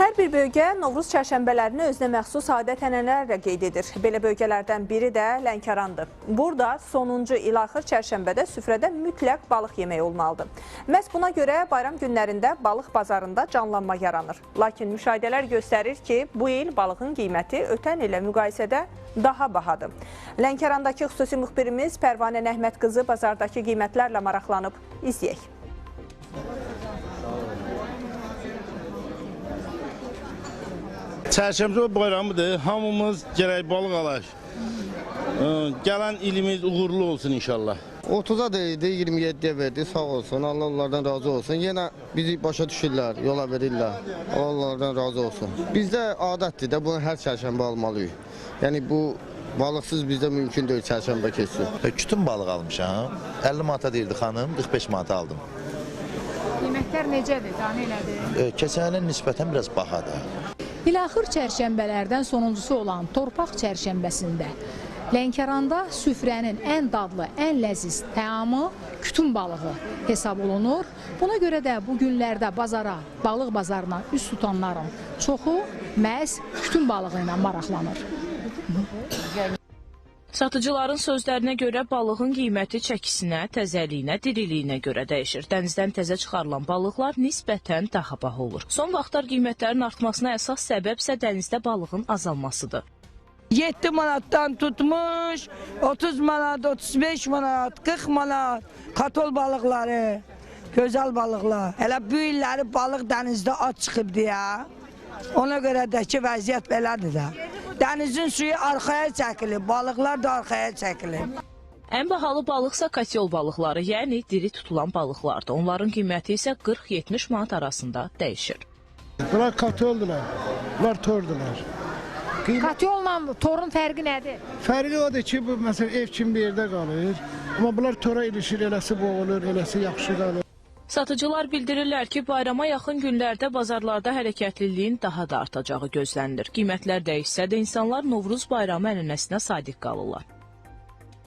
Hər bir bölgə Novruz çərşənbələrini özünə məxsus adət-ənənələrlə qeyd edir. Belə bölgələrdən biri də Lənkərandır. Burada sonuncu ilaxır çərşənbədə süfrədə mütləq balıq yeməyi olmalıdır. Məhz buna görə bayram günlərində balıq bazarında canlanma yaranır. Lakin müşahidələr göstərir ki, bu il balığın qiyməti ötən ilə müqayisədə daha bahadır. Lənkərandakı xüsusi müxbirimiz Pərvanə Nəhmət qızı bazardakı qiymətlərlə maraqlanıb. İzləyək. Çərşənbə bayramıdır. Hamımız gərək balıq alaq. Gələn ilimiz uğurlu olsun inşallah. 30'a değildi, 27'ye verdi. Sağ olsun. Allah onlardan razı olsun. Yine bizi başa düşürlər, yola verirlər. Allah onlardan razı olsun. Bizdə adətdir də bunu hər çərşənbə almalıyıq. Yəni bu balıqsız bizdə mümkün deyil çərşənbə keçsin. Kütün balıq almışam. 50 manata deyildi xanım, 45 manata aldım. Qiymətlər necədir, daha elədir? Keçən ilə nisbətən biraz bahadır. İlaxır çərşənbələrdən sonuncusu olan Torpaq çərşənbəsində Lənkəranda süfrənin ən dadlı, ən ləziz təamı kütün balığı hesab olunur. Buna görə də bu günlərdə bazara, balıq bazarına üst tutanların çoxu məhz kütün balığı ilə maraqlanır. Satıcıların sözlərinə görə balığın qiyməti çəkisinə, təzəliyinə, diriliyinə görə dəyişir. Dənizdən təzə çıxarılan balıqlar nisbətən daha baha olur. Son vaxtlar qiymətlərin artmasına əsas səbəb isə dənizdə balığın azalmasıdır. 7 manatdan tutmuş, 30 manat, 35 manat, 40 manat katol balıqları, gözəl balıqlar. Hələ bu illəri balıq dənizdə az çıxıb deyə, ona görə də ki, vəziyyət belədir də. Dənizin suyu arxaya çəkilir, balıqlar da arxaya çəkilir. Ən bahalı balıqsa katyol balıqları, yəni diri tutulan balıqlardır. Onların qiyməti isə 40-70 manat arasında dəyişir. Bunlar katyoldular, bunlar tordular. Katyolla torun fərqi nədir? Fərqi odur ki, bu məsələn ev kimi bir yerdə qalır. Amma bunlar tora ilişir, eləsi boğulur, eləsi yaxşı qalır. Satıcılar bildirirlər ki, bayrama yaxın günlərdə bazarlarda hərəkətliliyin daha da artacağı gözlənilir. Qiymətlər dəyişsə də insanlar Novruz bayramı ənənəsinə sadiq qalırlar.